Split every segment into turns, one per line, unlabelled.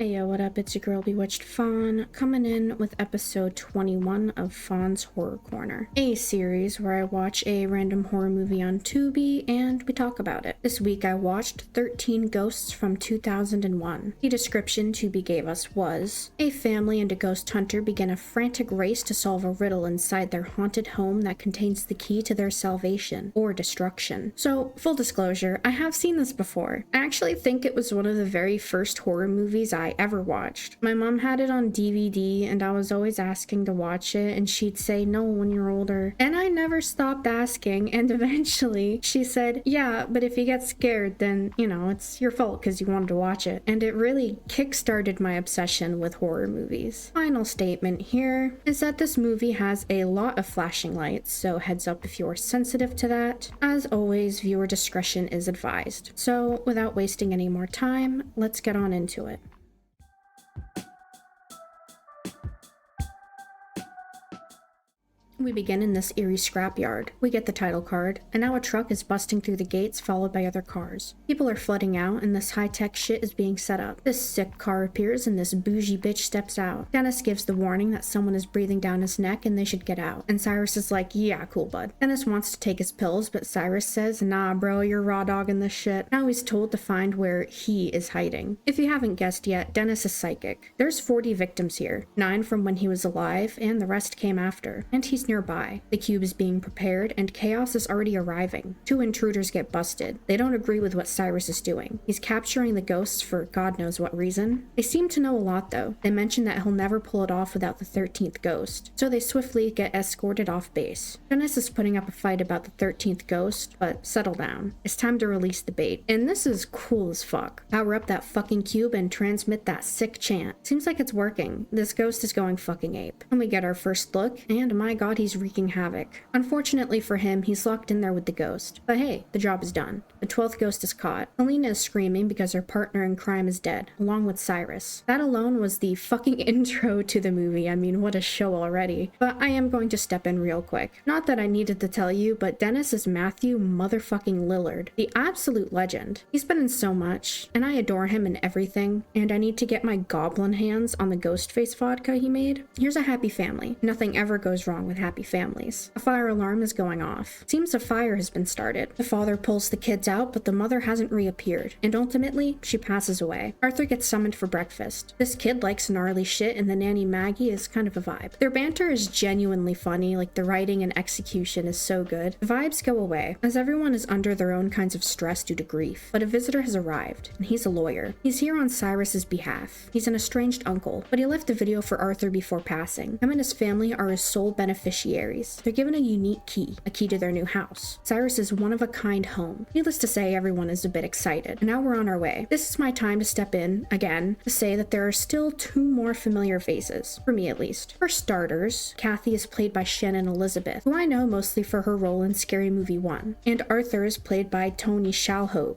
Hey yo, what up? It's your girl Bewitched Faun, coming in with episode 21 of Faun's Horror Corner, a series where I watch a random horror movie on Tubi and we talk about it. This week I watched 13 Ghosts from 2001. The description Tubi gave us was, a family and a ghost hunter begin a frantic race to solve a riddle inside their haunted home that contains the key to their salvation or destruction. So, full disclosure, I have seen this before. I actually think it was one of the very first horror movies I ever watched. My mom had it on DVD and I was always asking to watch it and she'd say no when you're older. And I never stopped asking, and eventually she said, yeah, but if you get scared then, it's your fault because you wanted to watch it. And it really kickstarted my obsession with horror movies. Final statement here is that this movie has a lot of flashing lights, so heads up if you're sensitive to that. As always, viewer discretion is advised. So without wasting any more time, let's get on into it. We begin in this eerie scrapyard. We get the title card, and now a truck is busting through the gates followed by other cars. People are flooding out and this high-tech shit is being set up. This sick car appears and this bougie bitch steps out. Dennis gives the warning that someone is breathing down his neck and they should get out. And Cyrus is like, yeah, cool bud. Dennis wants to take his pills, but Cyrus says, nah bro, you're raw dogging this shit. Now he's told to find where he is hiding. If you haven't guessed yet, Dennis is psychic. There's 40 victims here, 9 from when he was alive and the rest came after. And he's nearby. The cube is being prepared and chaos is already arriving. 2 intruders get busted. They don't agree with what Cyrus is doing. He's capturing the ghosts for God knows what reason. They seem to know a lot though. They mention that he'll never pull it off without the 13th ghost. So they swiftly get escorted off base. Dennis is putting up a fight about the 13th ghost, but settle down. It's time to release the bait. And this is cool as fuck. Power up that fucking cube and transmit that sick chant. Seems like it's working. This ghost is going fucking ape. And we get our first look, and my god, he's wreaking havoc. Unfortunately for him, he's locked in there with the ghost. But hey, the job is done. The 12th ghost is caught. Helena is screaming because her partner in crime is dead, along with Cyrus. That alone was the fucking intro to the movie. I mean, what a show already. But I am going to step in real quick. Not that I needed to tell you, but Dennis is Matthew motherfucking Lillard, the absolute legend. He's been in so much, and I adore him in everything, and I need to get my goblin hands on the Ghostface vodka he made. Here's a happy family. Nothing ever goes wrong with happy families. A fire alarm is going off. Seems a fire has been started. The father pulls the kids out, but the mother hasn't reappeared, and ultimately, she passes away. Arthur gets summoned for breakfast. This kid likes gnarly shit, and the nanny Maggie is kind of a vibe. Their banter is genuinely funny, like the writing and execution is so good. The vibes go away, as everyone is under their own kinds of stress due to grief. But a visitor has arrived, and he's a lawyer. He's here on Cyrus's behalf. He's an estranged uncle, but he left a video for Arthur before passing. Him and his family are his sole beneficiaries. They're given a unique key, a key to their new house. Cyrus is one-of-a-kind home. Needless to say, everyone is a bit excited. And now we're on our way. This is my time to step in, again, to say that there are still 2 more familiar faces, for me at least. For starters, Kathy is played by Shannon Elizabeth, who I know mostly for her role in Scary Movie 1, and Arthur is played by Tony Shalhoub.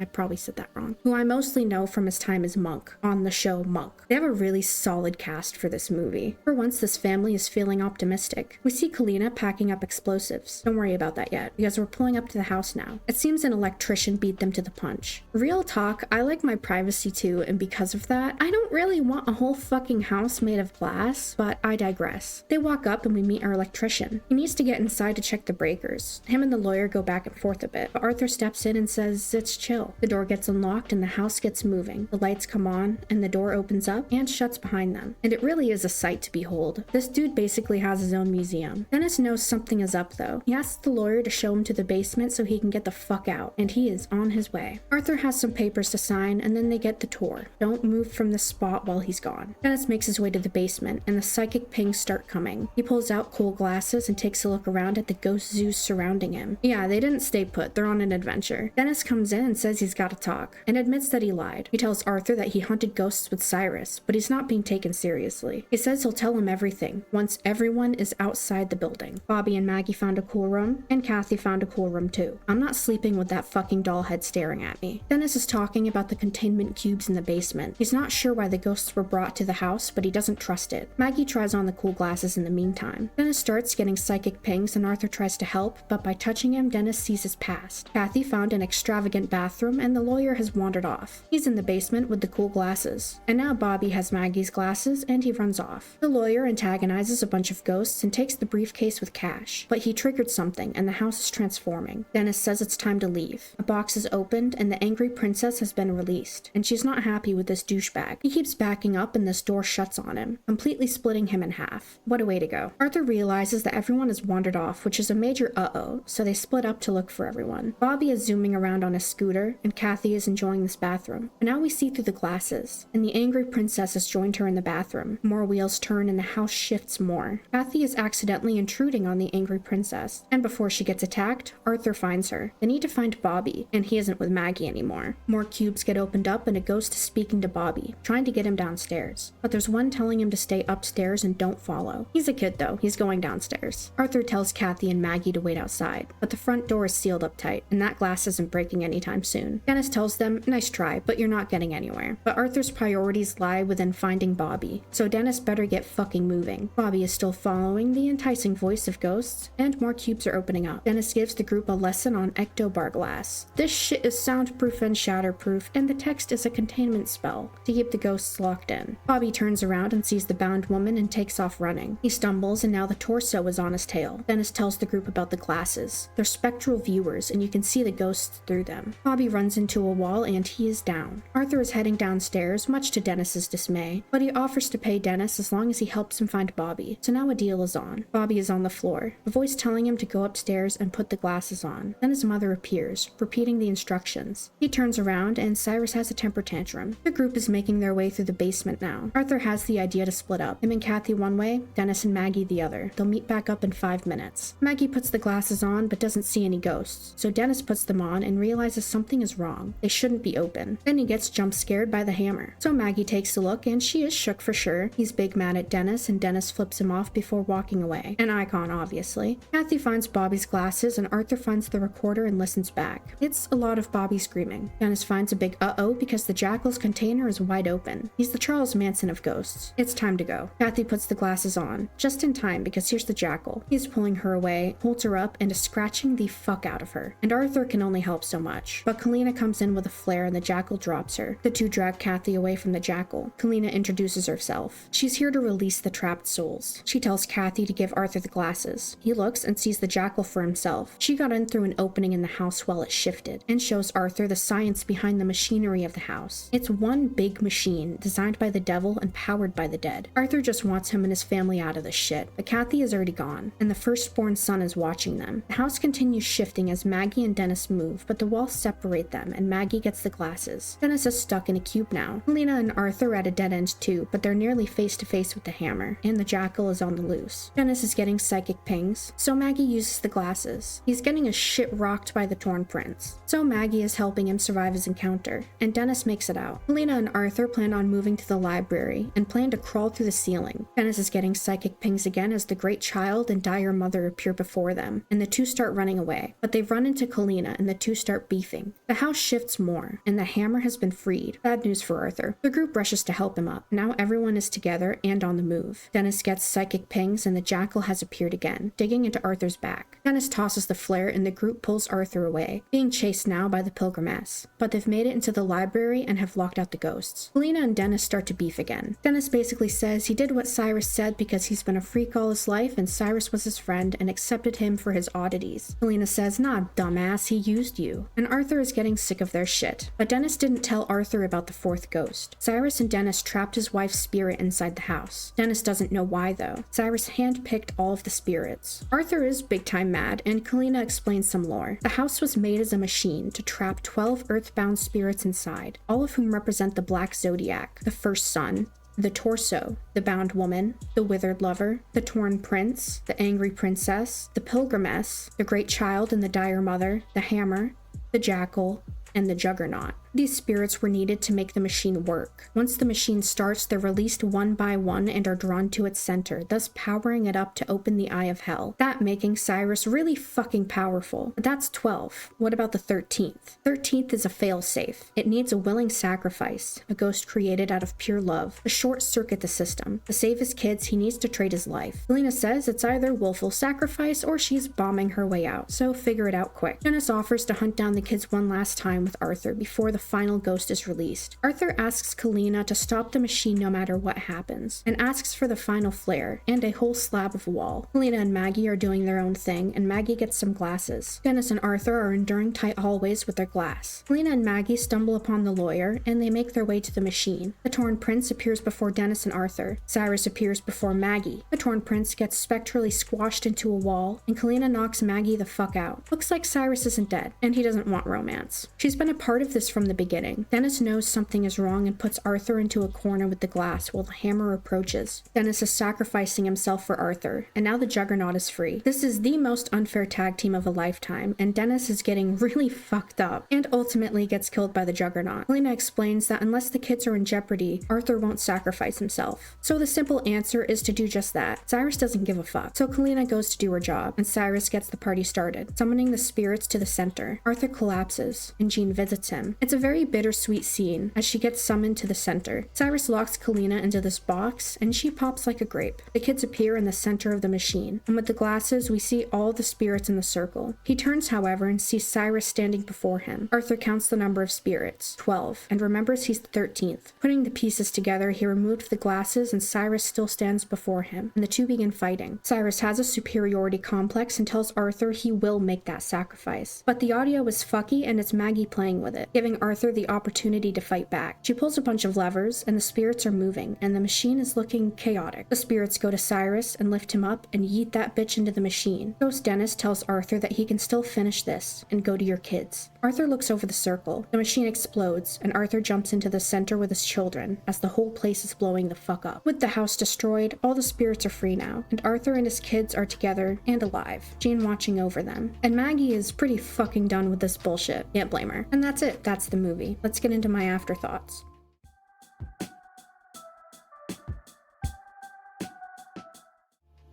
I probably said that wrong. Who I mostly know from his time as Monk on the show Monk. They have a really solid cast for this movie. For once, this family is feeling optimistic. We see Kalina packing up explosives. Don't worry about that yet, because we're pulling up to the house now. It seems an electrician beat them to the punch. Real talk, I like my privacy too, and because of that, I don't really want a whole fucking house made of glass, but I digress. They walk up and we meet our electrician. He needs to get inside to check the breakers. Him and the lawyer go back and forth a bit, but Arthur steps in and says it's chill. The door gets unlocked and the house gets moving. The lights come on and the door opens up and shuts behind them. And it really is a sight to behold. This dude basically has his own museum. Dennis knows something is up though. He asks the lawyer to show him to the basement so he can get the fuck out. And he is on his way. Arthur has some papers to sign and then they get the tour. Don't move from the spot while he's gone. Dennis makes his way to the basement and the psychic pings start coming. He pulls out cool glasses and takes a look around at the ghost zoos surrounding him. Yeah, they didn't stay put. They're on an adventure. Dennis comes in and says he's got to talk, and admits that he lied. He tells Arthur that he hunted ghosts with Cyrus, but he's not being taken seriously. He says he'll tell him everything once everyone is outside the building. Bobby and Maggie found a cool room, and Kathy found a cool room too. I'm not sleeping with that fucking doll head staring at me. Dennis is talking about the containment cubes in the basement. He's not sure why the ghosts were brought to the house, but he doesn't trust it. Maggie tries on the cool glasses in the meantime. Dennis starts getting psychic pings and Arthur tries to help, but by touching him, Dennis sees his past. Kathy found an extravagant bathroom bathroom and the lawyer has wandered off. He's in the basement with the cool glasses. And now Bobby has Maggie's glasses and he runs off. The lawyer antagonizes a bunch of ghosts and takes the briefcase with cash. But he triggered something and the house is transforming. Dennis says it's time to leave. A box is opened and the angry princess has been released. And she's not happy with this douchebag. He keeps backing up and this door shuts on him, completely splitting him in half. What a way to go. Arthur realizes that everyone has wandered off, which is a major uh-oh, so they split up to look for everyone. Bobby is zooming around on his scooter, and Kathy is enjoying this bathroom. But now we see through the glasses, and the angry princess has joined her in the bathroom. More wheels turn and the house shifts more. Kathy is accidentally intruding on the angry princess, and before she gets attacked, Arthur finds her. They need to find Bobby, and he isn't with Maggie anymore. More cubes get opened up and a ghost is speaking to Bobby, trying to get him downstairs. But there's one telling him to stay upstairs and don't follow. He's a kid though, he's going downstairs. Arthur tells Kathy and Maggie to wait outside, but the front door is sealed up tight, and that glass isn't breaking anytime soon. Dennis tells them, nice try, but you're not getting anywhere. But Arthur's priorities lie within finding Bobby, so Dennis better get fucking moving. Bobby is still following the enticing voice of ghosts, and more cubes are opening up. Dennis gives the group a lesson on ectobar glass. This shit is soundproof and shatterproof, and the text is a containment spell to keep the ghosts locked in. Bobby turns around and sees the bound woman and takes off running. He stumbles and now the torso is on his tail. Dennis tells the group about the glasses. They're spectral viewers and you can see the ghosts through them. Bobby runs into a wall and he is down. Arthur is heading downstairs, much to Dennis's dismay, but he offers to pay Dennis as long as he helps him find Bobby. So now a deal is on. Bobby is on the floor, a voice telling him to go upstairs and put the glasses on. Then his mother appears, repeating the instructions. He turns around and Cyrus has a temper tantrum. The group is making their way through the basement now. Arthur has the idea to split up. Him and Kathy one way, Dennis and Maggie the other. They'll meet back up in 5 minutes. Maggie puts the glasses on but doesn't see any ghosts, so Dennis puts them on and realizes something is wrong. They shouldn't be open. Then he gets jump scared by the hammer. So Maggie takes a look and she is shook for sure. He's big mad at Dennis and Dennis flips him off before walking away. An icon, obviously. Kathy finds Bobby's glasses and Arthur finds the recorder and listens back. It's a lot of Bobby screaming. Dennis finds a big uh-oh because the Jackal's container is wide open. He's the Charles Manson of ghosts. It's time to go. Kathy puts the glasses on, just in time because here's the Jackal. He's pulling her away, holds her up, and is scratching the fuck out of her. And Arthur can only help so much. But Kalina comes in with a flare and the Jackal drops her. The two drag Kathy away from the Jackal. Kalina introduces herself. She's here to release the trapped souls. She tells Kathy to give Arthur the glasses. He looks and sees the Jackal for himself. She got in through an opening in the house while it shifted, and shows Arthur the science behind the machinery of the house. It's one big machine designed by the devil and powered by the dead. Arthur just wants him and his family out of this shit, but Kathy is already gone, and the firstborn son is watching them. The house continues shifting as Maggie and Dennis move, but the walls separate them, and Maggie gets the glasses. Dennis is stuck in a cube now. Helena and Arthur are at a dead end too, but they're nearly face to face with the hammer, and the Jackal is on the loose. Dennis is getting psychic pings, so Maggie uses the glasses. He's getting his shit rocked by the torn prince, so Maggie is helping him survive his encounter, and Dennis makes it out. Helena and Arthur plan on moving to the library, and plan to crawl through the ceiling. Dennis is getting psychic pings again as the great child and dire mother appear before them, and the two start running away, but they run into Kalina and the two start beefing. The house shifts more, and the hammer has been freed. Bad news for Arthur. The group rushes to help him up. Now everyone is together and on the move. Dennis gets psychic pings and the Jackal has appeared again, digging into Arthur's back. Dennis tosses the flare and the group pulls Arthur away, being chased now by the pilgrimess. But they've made it into the library and have locked out the ghosts. Helena and Dennis start to beef again. Dennis basically says he did what Cyrus said because he's been a freak all his life and Cyrus was his friend and accepted him for his oddities. Helena says, nah, dumbass, he used you. And Arthur is getting sick of their shit. But Dennis didn't tell Arthur about the fourth ghost. Cyrus and Dennis trapped his wife's spirit inside the house. Dennis doesn't know why though. Cyrus handpicked all of the spirits. Arthur is big time mad and Kalina explains some lore. The house was made as a machine to trap 12 earthbound spirits inside, all of whom represent the Black Zodiac, the first son, the torso, the bound woman, the withered lover, the torn prince, the angry princess, the pilgrimess, the great child and the dire mother, the hammer, the Jackal, and the Juggernaut. These spirits were needed to make the machine work. Once the machine starts, they're released one by one and are drawn to its center, thus powering it up to open the Eye of Hell. That making Cyrus really fucking powerful. But that's 12. What about the 13th? 13th is a failsafe. It needs a willing sacrifice, a ghost created out of pure love, to short-circuit the system. To save his kids, he needs to trade his life. Helena says it's either willful sacrifice or she's bombing her way out, so figure it out quick. Dennis offers to hunt down the kids one last time with Arthur before the final ghost is released. Arthur asks Kalina to stop the machine no matter what happens, and asks for the final flare and a whole slab of wall. Kalina and Maggie are doing their own thing, and Maggie gets some glasses. Dennis and Arthur are enduring tight hallways with their glass. Kalina and Maggie stumble upon the lawyer, and they make their way to the machine. The Torn Prince appears before Dennis and Arthur. Cyrus appears before Maggie. The Torn Prince gets spectrally squashed into a wall, and Kalina knocks Maggie the fuck out. Looks like Cyrus isn't dead, and he doesn't want romance. She's been a part of this from the beginning. Dennis knows something is wrong and puts Arthur into a corner with the glass while the hammer approaches. Dennis is sacrificing himself for Arthur, and now the Juggernaut is free. This is the most unfair tag team of a lifetime, and Dennis is getting really fucked up, and ultimately gets killed by the Juggernaut. Helena explains that unless the kids are in jeopardy, Arthur won't sacrifice himself. So the simple answer is to do just that. Cyrus doesn't give a fuck. So Kalina goes to do her job, and Cyrus gets the party started, summoning the spirits to the center. Arthur collapses, and Jean visits him. It's a very bittersweet scene, as she gets summoned to the center. Cyrus locks Kalina into this box, and she pops like a grape. The kids appear in the center of the machine, and with the glasses, we see all the spirits in the circle. He turns, however, and sees Cyrus standing before him. Arthur counts the number of spirits, 12, and remembers he's the 13th. Putting the pieces together, he removed the glasses, and Cyrus still stands before him, and the two begin fighting. Cyrus has a superiority complex and tells Arthur he will make that sacrifice. But the audio is fucky, and it's Maggie playing with it, giving Arthur the opportunity to fight back. She pulls a bunch of levers, and the spirits are moving, and the machine is looking chaotic. The spirits go to Cyrus and lift him up and yeet that bitch into the machine. Ghost Dennis tells Arthur that he can still finish this and go to your kids. Arthur looks over the circle. The machine explodes, and Arthur jumps into the center with his children as the whole place is blowing the fuck up. With the house destroyed, all the spirits are free now, and Arthur and his kids are together and alive, Jean watching over them. And Maggie is pretty fucking done with this bullshit. Can't blame her. And that's it. That's the movie. Let's get into my afterthoughts.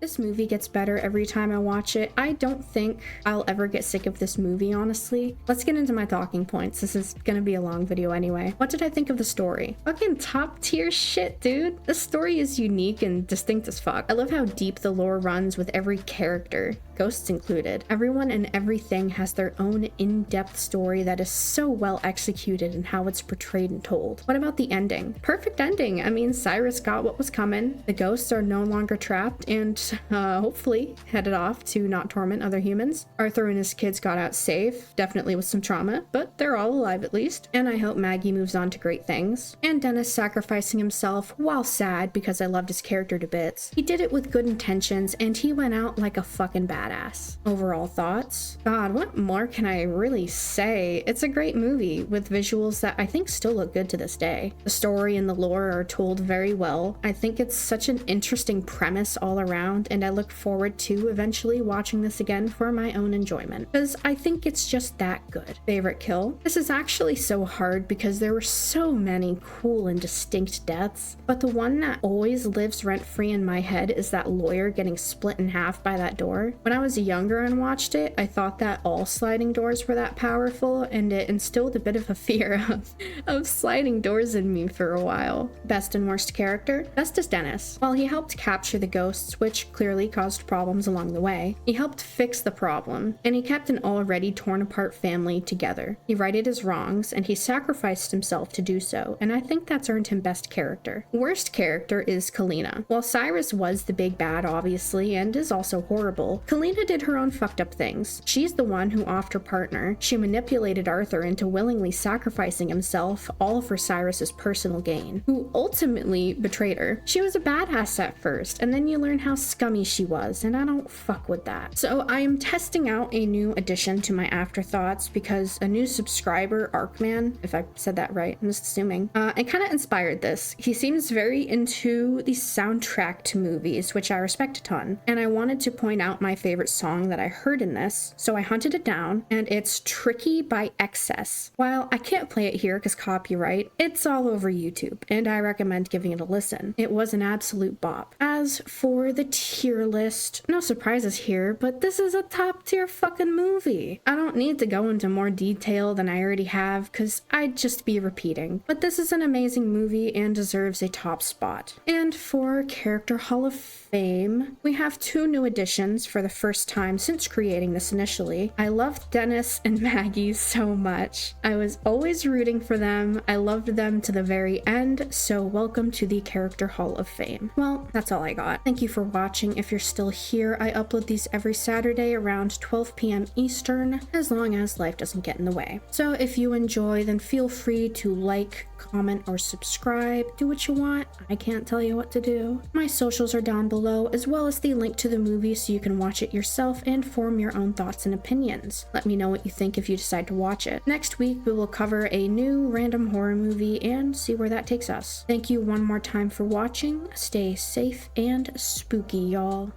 This movie gets better every time I watch it. I don't think I'll ever get sick of this movie, honestly. Let's get into my talking points. This is gonna be a long video anyway. What did I think of the story? Fucking top tier shit, dude. The story is unique and distinct as fuck. I love how deep the lore runs with every character, ghosts included. Everyone and everything has their own in-depth story that is so well executed in how it's portrayed and told. What about the ending? Perfect ending. I mean, Cyrus got what was coming. The ghosts are no longer trapped and hopefully headed off to not torment other humans. Arthur and his kids got out safe, definitely with some trauma, but they're all alive at least. And I hope Maggie moves on to great things. And Dennis sacrificing himself, while sad because I loved his character to bits. He did it with good intentions and he went out like a fucking badass. Overall thoughts? God, what more can I really say? It's a great movie with visuals that I think still look good to this day. The story and the lore are told very well. I think it's such an interesting premise all around, and I look forward to eventually watching this again for my own enjoyment, because I think it's just that good. Favorite kill? This is actually so hard because there were so many cool and distinct deaths, but the one that always lives rent-free in my head is that lawyer getting split in half by that door. When I was younger and watched it, I thought that all sliding doors were that powerful, and it instilled a bit of a fear of sliding doors in me for a while. Best and worst character? Best is Dennis. While he helped capture the ghosts, which clearly caused problems along the way, he helped fix the problem, and he kept an already torn apart family together. He righted his wrongs, and he sacrificed himself to do so, and I think that's earned him best character. Worst character is Kalina. While Cyrus was the big bad, obviously, and is also horrible, Kalina did her own fucked up things. She's the one who offed her partner. She manipulated Arthur into willingly sacrificing himself, all for Cyrus's personal gain, who ultimately betrayed her. She was a badass at first, and then you learn how scummy she was, and I don't fuck with that. So I am testing out a new addition to my Afterthoughts because a new subscriber, Arkman, if I said that right, I'm just assuming, it kind of inspired this. He seems very into the soundtrack to movies, which I respect a ton, and I wanted to point out my favorite song that I heard in this, so I hunted it down, and it's Tricky by Excess. While I can't play it here because copyright, it's all over YouTube, and I recommend giving it a listen. It was an absolute bop. As for the tier list, no surprises here, but this is a top tier fucking movie. I don't need to go into more detail than I already have because I'd just be repeating, but this is an amazing movie and deserves a top spot. And for Character Hall of Fame, we have 2 new additions for the first time since creating this initially. I loved Dennis and Maggie so much. I was always rooting for them. I loved them to the very end, so welcome to the Character Hall of Fame. Well, that's all I got. Thank you for watching. If you're still here, I upload these every Saturday around 12 p.m. Eastern, as long as life doesn't get in the way. So if you enjoy, then feel free to like, comment, or subscribe. Do what you want. I can't tell you what to do. My socials are down below, as well as the link to the movie so you can watch it yourself and form your own thoughts and opinions. Let me know what you think if you decide to watch it. Next week, we will cover a new random horror movie and see where that takes us. Thank you one more time for watching. Stay safe and spooky, y'all.